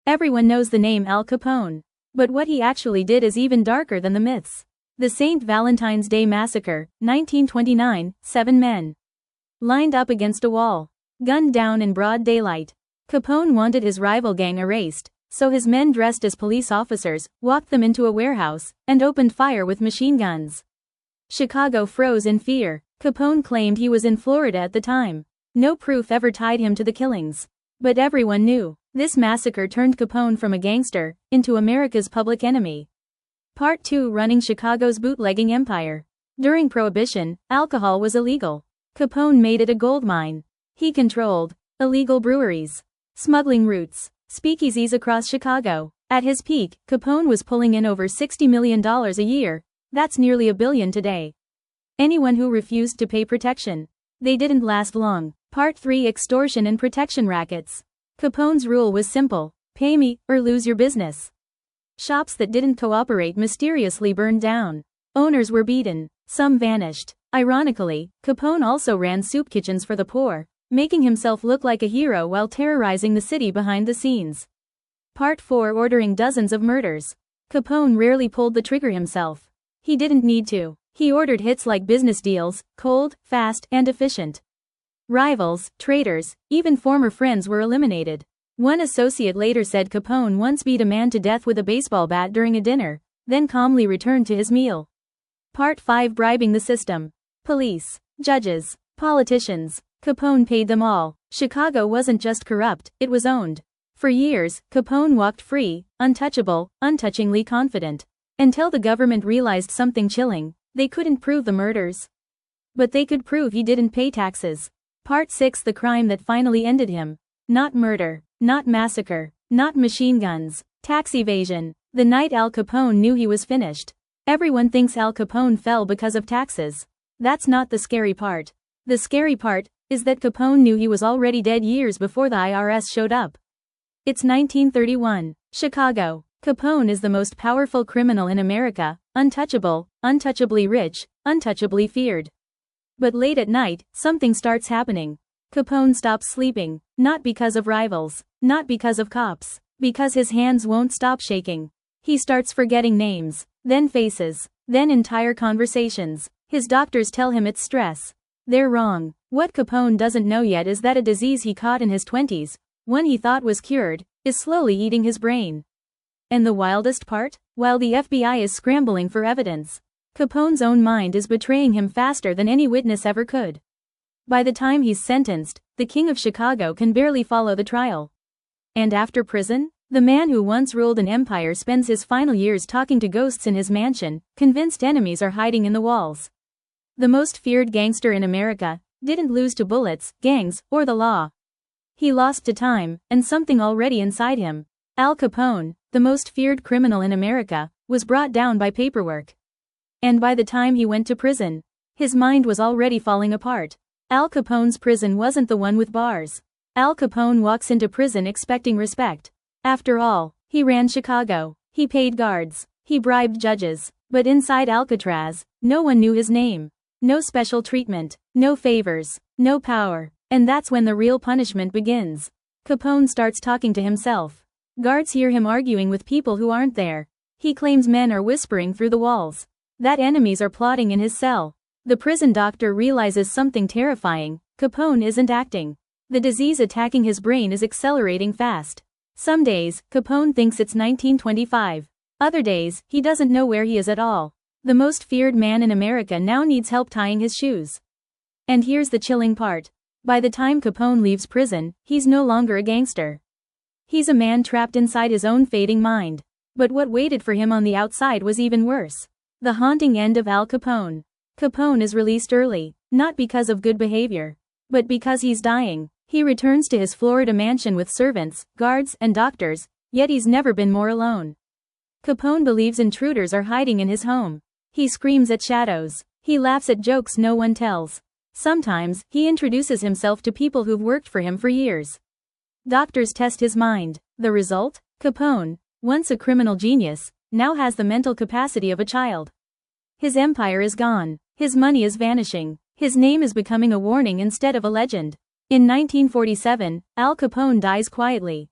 Everyone knows the name Al Capone. But what he actually did is even darker than the myths. The St. Valentine's Day Massacre, 1929, 7 men lined up against a wall, gunned down in broad daylight. Capone wanted his rival gang erased, so his men dressed as police officers walked them into a warehouse and opened fire with machine guns. Chicago froze in fear. Capone claimed he was in Florida at the time. No proof ever tied him to the killings. But everyone knew, this massacre turned Capone from a gangster into America's public enemy. Part 2: Running Chicago's bootlegging empire. During Prohibition, alcohol was illegal. Capone made it a gold mine. He controlled illegal breweries, smuggling routes, speakeasies across Chicago. At his peak, Capone was pulling in over $60 million a year. That's nearly $1 billion today. Anyone who refused to pay protection, they didn't last long. Part 3: Extortion and protection rackets. Capone's rule was simple: pay me, or lose your business. Shops that didn't cooperate mysteriously burned down. Owners were beaten. Some vanished. Ironically, Capone also ran soup kitchens for the poor, making himself look like a hero while terrorizing the city behind the scenes. Part 4: Ordering dozens of murders. Capone rarely pulled the trigger himself. He didn't need to. He ordered hits like business deals, cold, fast, and efficient. Rivals, traitors, even former friends were eliminated. One associate later said Capone once beat a man to death with a baseball bat during a dinner, then calmly returned to his meal. Part 5: Bribing the system. Police, judges, politicians. Capone paid them all. Chicago wasn't just corrupt, it was owned. For years, Capone walked free, untouchable, untouchingly confident. Until the government realized something chilling: they couldn't prove the murders. But they could prove he didn't pay taxes. Part 6: The crime that finally ended him. Not murder, not massacre, not machine guns, tax evasion. The night Al Capone knew he was finished. Everyone thinks Al Capone fell because of taxes. That's not the scary part. The scary part is that Capone knew he was already dead years before the IRS showed up. It's 1931. Chicago. Capone is the most powerful criminal in America, untouchable, untouchably rich, untouchably feared. But late at night, something starts happening. Capone stops sleeping, not because of rivals, not because of cops, because his hands won't stop shaking. He starts forgetting names, then faces, then entire conversations. His doctors tell him it's stress. They're wrong. What Capone doesn't know yet is that a disease he caught in his 20s, one he thought was cured, is slowly eating his brain. And the wildest part? While the FBI is scrambling for evidence, Capone's own mind is betraying him faster than any witness ever could. By the time he's sentenced, the king of Chicago can barely follow the trial. And after prison, the man who once ruled an empire spends his final years talking to ghosts in his mansion, convinced enemies are hiding in the walls. The most feared gangster in America didn't lose to bullets, gangs, or the law. He lost to time, and something already inside him. Al Capone, the most feared criminal in America, was brought down by paperwork. And by the time he went to prison, his mind was already falling apart. Al Capone's prison wasn't the one with bars. Al Capone walks into prison expecting respect. After all, he ran Chicago. He paid guards. He bribed judges. But inside Alcatraz, no one knew his name. No special treatment. No favors. No power. And that's when the real punishment begins. Capone starts talking to himself. Guards hear him arguing with people who aren't there. He claims men are whispering through the walls. That enemies are plotting in his cell. The prison doctor realizes something terrifying: Capone isn't acting. The disease attacking his brain is accelerating fast. Some days, Capone thinks it's 1925. Other days, he doesn't know where he is at all. The most feared man in America now needs help tying his shoes. And here's the chilling part. By the time Capone leaves prison, he's no longer a gangster. He's a man trapped inside his own fading mind. But what waited for him on the outside was even worse. The haunting end of Al Capone. Capone is released early, not because of good behavior, but because he's dying. He returns to his Florida mansion with servants, guards, and doctors, yet he's never been more alone. Capone believes intruders are hiding in his home. He screams at shadows. He laughs at jokes no one tells. Sometimes, he introduces himself to people who've worked for him for years. Doctors test his mind. The result? Capone, once a criminal genius, now has the mental capacity of a child. His empire is gone. His money is vanishing. His name is becoming a warning instead of a legend. In 1947, Al Capone dies quietly.